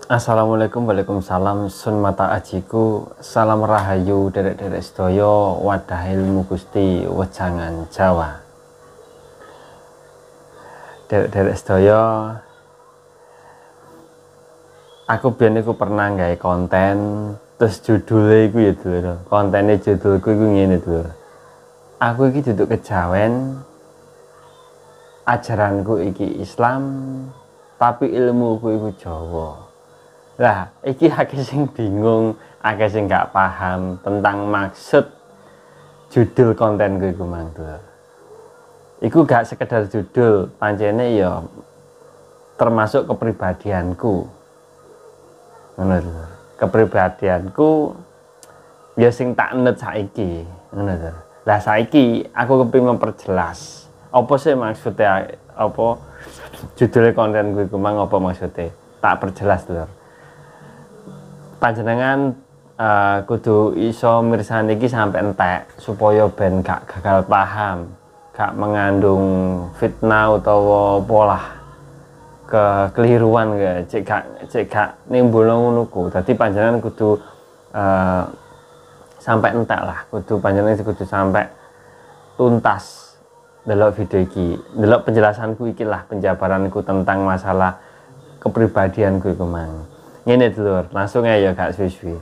Assalamualaikum, waalaikumsalam, sun mata ajiku, salam rahayu, derek-derek sedoyo, wadah ilmu Gusti, wejangan Jawa. Derek-derek sedoyo, aku biyen iku pernah nggawe konten, terus judulnya iku ya dulur. Kontennya judulku iku ngene dulur. Aku iki duduk kejawen, ajaranku iki Islam, tapi ilmuku iku Jawa. Lah, iki akeh sing bingung, akeh sing gak paham tentang maksud judul kontenku iku mang dulur. Iku gak sekedar judul, pancene ya termasuk kepribadianku. Ngono dulur. Kepribadianku ya sing tak nut saiki, ngono dulur. Lah saiki aku kepengin memperjelas apa sih maksudnya, apa judulnya kontenku iku mang, apa maksudnya? Tak perjelas dulur. Panjenengan kudu iso mirsani iki sampai entek supaya ben gak gagal paham, gak mengandung fitnah utawa pola kekeliruan cek gak nimbulno ngono ku. Dadi panjenengan kudu sampai entek lah, panjenengan kudu sampai tuntas delok video iki, delok penjelasanku iki lah, penjabaranku tentang masalah kepribadianku iku mang. Ngene dulur, langsung aja gak suwi-suwi.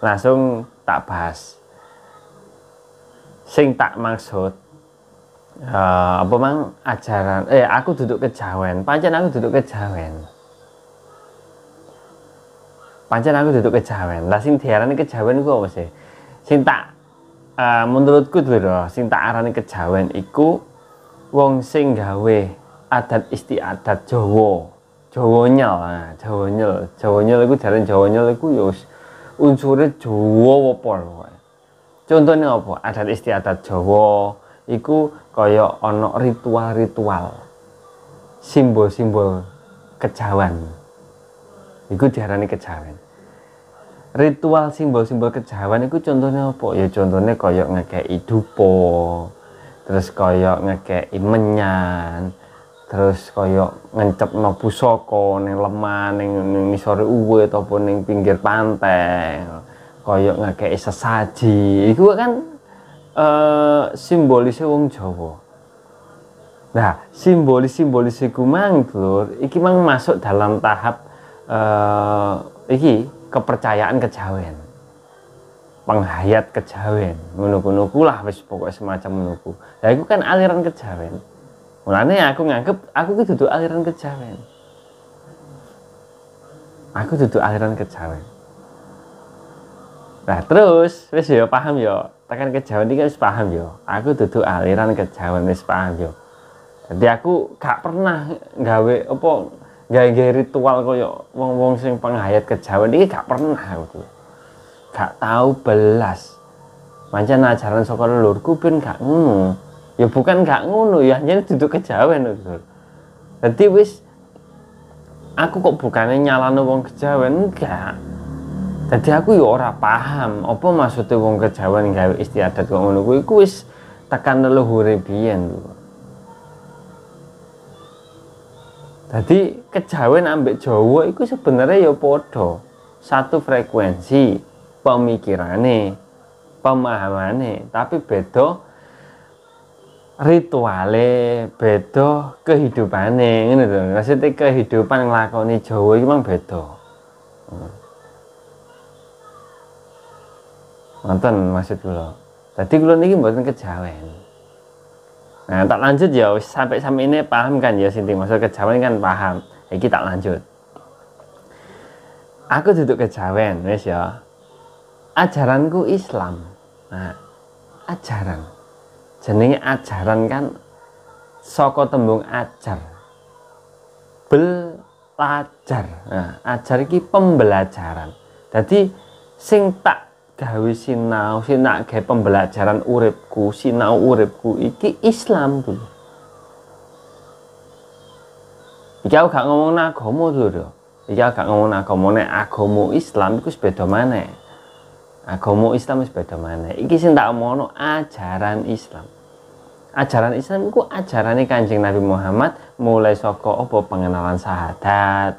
Langsung tak bahas. Sing tak maksud apa mang ajaran aku duduk kejawen. Pancen aku duduk kejawen. Lah sing diarani kejawen iku apa sih? Sing tak menurutku dulur, sing tak arani kejawen iku wong sing gawe adat istiadat Jawa. Jawa nyel iku jaran Jawa nyel iku ya unsure Jawa apa wae. Contone apa? Adat istiadat Jawa iku kaya ana ritual-ritual. Simbol-simbol kejawen. Iku diarani kejawen. Ritual simbol-simbol kejawen iku contone apa? Ya contone kaya ngekeki dupa, terus kaya ngekeki menyan, terus kaya ngencepno pusaka ning lemah, ning ngisore uwit apa ning pinggir pantai, kaya ngekeki sesaji. Iku kan simbolisnya wong Jawa. Nah, simbolis iku mang Lur, iki mang masuk dalam tahap iki kepercayaan kejawen. Penghayat kejawen. Ngono-ngono lah wis pokoke semacam ngono ku. Lah iku kan aliran kejawen. Mulane aku nganggep aku ki dudu aliran kejawen. Nah, terus wis ya paham ya. Tekan kejawen iki wis paham ya. Aku dudu aliran kejawen, wis paham ya. Jadi aku gak pernah gawe ritual kaya wong-wong sing penghayat kejawen iki, gak pernah aku. Gak tahu belas. Pancen ajaran saka leluhurku ben gak ngono. Ya bukan gak ngono ya, hanya duduk kejawen lho. Dadi wis aku kok bukane nyalano wong kejawen, enggak. Dadi aku ya ora paham apa maksudnya wong kejawen gawe istiadat kok ngono kuwi. Iku wis tekan leluhure biyen lho. Dadi kejawen ambek Jawa iku sebenarnya ya padha. Satu frekuensi pemikirane, pemahamane, tapi beda rituale, beda kehidupane, ngono lho. Maksudnya kehidupan nglakoni Jawa iki mang beda. Nonton maksud kula. Dadi kula niki mboten kejawen. Nah, tak lanjut ya, sampai ini paham kan ya Sinti, maksud kejawen kan paham. Iki tak lanjut. Aku duduk kejawen, wis ya. Ajaranku Islam. Nah, ajaran. Jenenge ajaran kan saka tembung ajar. Belajar. Nah, ajar iki pembelajaran. Dadi sing tak gawe sinau gawe pembelajaran uripku, sinau uripku iki Islam dulu. Iki aku gak ngomong agama dulu. Iki aku gak ngomong agama, nek agama Islam iku beda maneh. Agama Islam wis beda maneh. Iki sing tak omongno ajaran Islam. Ajaran Islam iku ajarane Kanjeng Nabi Muhammad mulai saka apa pengenalan syahadat,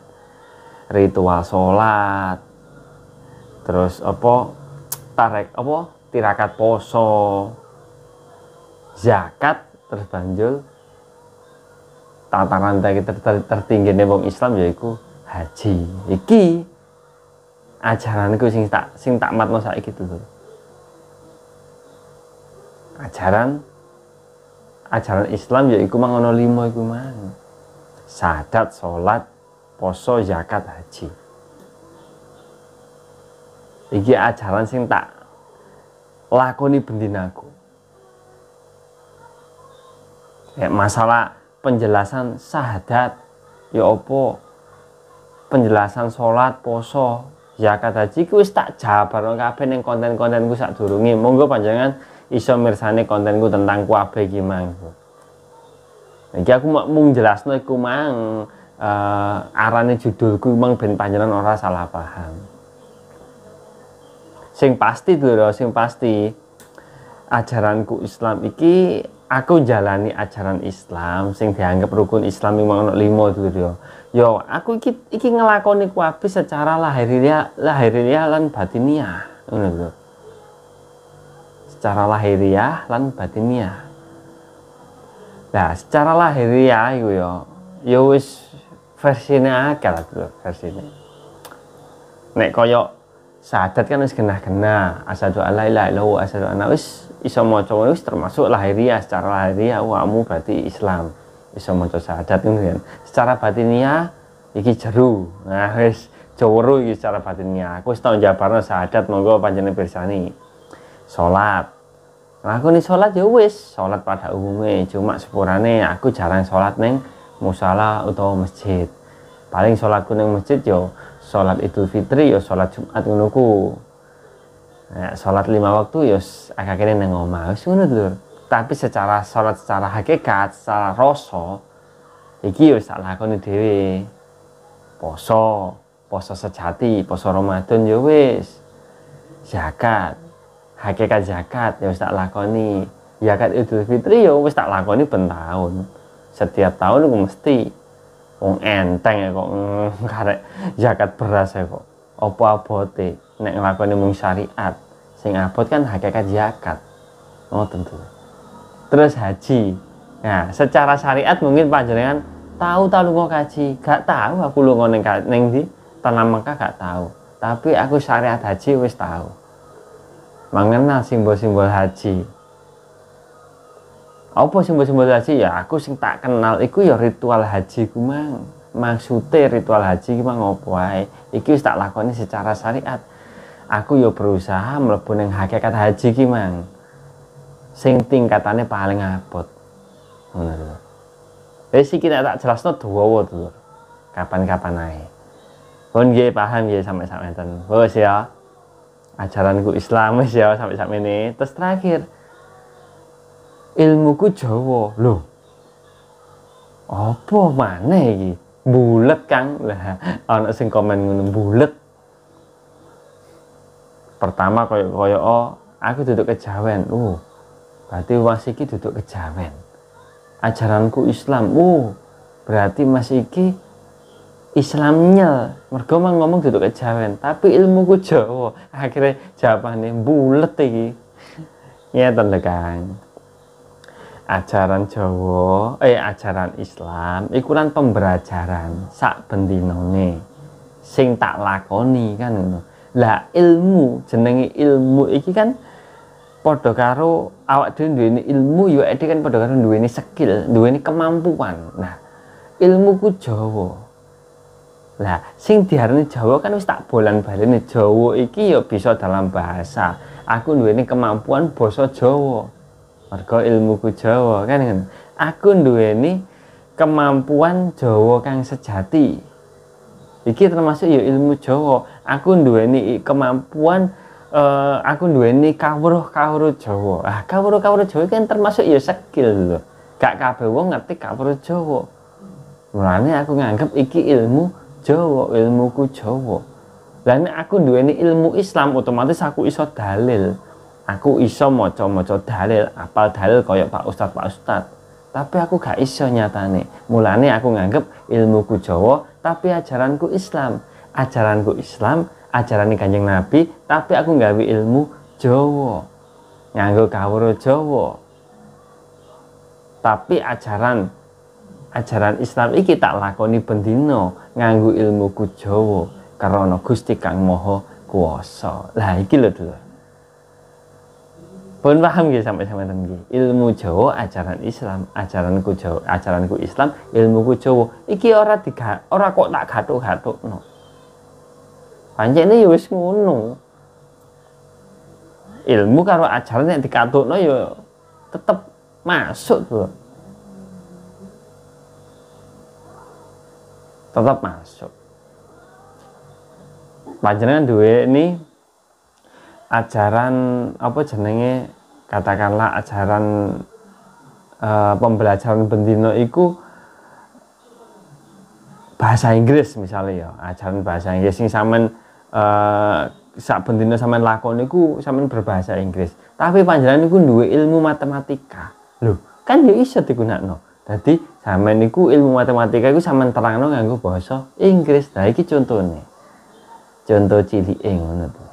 ritual sholat, terus apa tirakat poso, zakat, terus banjur tataran tertinggi nih wong Islam yaiku haji. Iki ajaranku sing tak matno saiki dulur. Ajaran Islam yaiku mang ana 5 iku mang. Syahadat, salat, poso, zakat, haji. Iki ajaran sing tak lakoni bendinaku. Ya, masalah penjelasan syahadat ya apa, penjelasan salat, poso, zakat, haji ku wis tak jabarno kabeh ning konten-kontenku sadurunge. Monggo panjenengan iso mirsani kontenku tentang kabeh iki mang. Iki aku mung jelasno iku mang arane judulku mang ben panjenengan ora salah paham. Sing pasti ajaranku Islam iki aku jalani ajaran Islam sing dianggap rukun Islam mang ono 5 dulur. Yo aku iki ngelakoni kuwi secara lahiriah lan batiniah, ngono lho. Secara lahiriah lan batiniah. Nah, secara lahiriah iku yo wis versine akeh lah dulur, versine. Nek koyo syahadat kan wis genah-genah, asyhadu alla ilaha illallah, asyhadu anna wis iso maca wis termasuk lahiriah. Secara lahiriah awakmu berarti Islam. Iso maca syahadat ngono kan. Secara batiniah iki jeru. Nah, wis jawuru iki secara batiniah. Aku wis tau jabarno syahadat, monggo panjenengan pirsani. Salat. Lakoni salat ya wis, salat pada umumnya, cuma sepurane aku jarang salat neng musala utawa masjid. Paling salatku neng masjid yo salat Idul Fitri, yo salat Jumat ngono ku. Nah, salat 5 waktu yo agak kene nang omah. Wis ngono lho. Tapi secara salat secara hakikat, secara rasa iki yo sak lakoni dhewe. Poso sejati, poso Ramadan yo wis. Zakat, hakikat zakat yo wis tak lakoni. Zakat Idul Fitri yo wis tak lakoni ben taun. Setiap tahun aku mesti wong enteng kok karek zakat beras kok. Apa abote nek nglakoni mung syariat. Sing abot kan hakikat zakat. Oh tentu. Terus haji. Nah, secara syariat mungkin panjenengan tahu lunga haji. Gak tahu aku lunga ning ndi Tanah Mekah gak tahu. Tapi aku syariat haji wis tahu. Mengenal simbol-simbol haji. Apa simbol-simbol haji ya aku sing tak kenal iku ya ritual haji ku mang. Maksude ritual haji ki mang opo wae. Iki wis tak lakoni secara syariat. Aku ya berusaha mlebu ning hakikat haji ki mang. Sing tingkatane paling abot. Ngono lho. Wis iki tak jelasno dawa dulur. Kapan-kapan ae. Pun nggih paham nggih sampe sakmenten. Wes ya. Ajaranku Islam wis ya sampe sakmene. Terus terakhir ilmuku Jawa lho. Apa maneh iki? Bulet Kang. Lah ana sing komen ngono bulet. Pertama koyo aku duduk kejawen. Berarti Mas iki duduk kejawen. Ajaranku Islam. Berarti Mas iki Islamnya. Mergo ngomong duduk kejawen, tapi ilmuku Jawa. Akhirnya jawabane bulet iki. Ngeten lho Kang. Ajaran Jawa, ajaran Islam iku kan pembelajaran sak bendinane sing tak lakoni kan ngono. Lah ilmu, jenenge ilmu iki kan padha karo awak dhewe duweni ilmu ya iki kan padha karo duweni skill, duweni kemampuan. Nah, ilmuku Jawa. Lah sing diarani Jawa kan wis tak bolan-baleni. Jawa iki ya bisa dalam bahasa. Aku duweni kemampuan basa Jawa. Mergo ilmuku Jawa kan. Aku duweni kemampuan Jawa kang sejati. Iki termasuk ya ilmu Jawa. Aku duweni kemampuan aku duweni kawruh Jawa. Kawruh Jawa kan termasuk ya skill lho. Gak kabeh wong ngerti kawruh Jawa. Mulane aku nganggep iki ilmu Jawa, ilmuku Jawa. Lah nek aku duweni ilmu Islam otomatis aku iso dalil. Aku iso maca-maca dalil, apal dalil kaya Pak Ustad. Tapi aku gak iso nyatane. Mulane aku nganggep ilmuku Jawa, tapi ajaranku Islam. ajaranku Islam, ajaran Kanjeng Nabi, tapi aku nggawe ilmu Jawa. Nganggo kawruh Jawa. Tapi ajaran Islam iki tak lakoni bendina nganggo ilmuku Jawa karena Gusti Kang Maha Kuwasa. Lah iki lho Dulur. Pun paham nggih sampai-sampai nggih. Ilmu Jawa ajaran Islam, ajaranku Jawa, ajaranku Islam, ilmuku Jawa. Iki ora kok tak gathuk-gathukno. Pancene ya wis ngono. Ilmu karo ajaran nek dikathukno ya tetep masuk tuh. Tetap masuk. Panjenengan duwe ini ajaran apa jenenge, katakanlah ajaran pembelajaran bendina iku bahasa Inggris misalnya ya, ajaran bahasa Inggris sing sampean sak bendina sampean lakoni iku sampean berbahasa Inggris. Tapi panjenengan niku duwe ilmu matematika. Lho, kan ya iso digunakno. Dadi sampean niku ilmu matematika iku sampean terangno nganggo basa Inggris. Nah iki contone. Contoh cilike ngono to.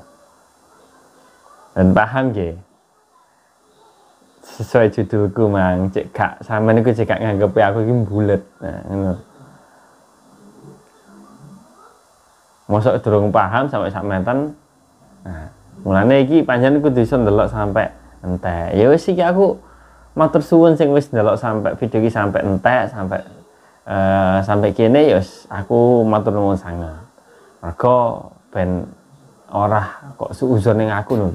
Dan paham nggih? Sesuai judulku mang, cek gak sampean niku cek gak nganggep aku iki bulet. Nah, ngono. Mosok durung paham sampai sak meten. Nah, mulane iki panjenengan kudu iso ndelok sampai entek. Ya wis iki aku matur suwun sing wis ndelok sampai video iki sampai entek, sampai kene ya aku matur nuwun sanget. Mergo ben ora kok suuzon ning aku lho.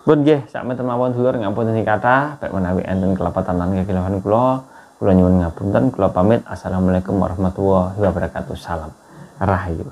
Pun nggih sak meten mawon Dulur ngapunten sing kathah baik menawi enten kelapatan lan kekilawan kula nyuwun ngapunten, kula pamit. Assalamualaikum warahmatullahi wabarakatuh. Salam rahayu.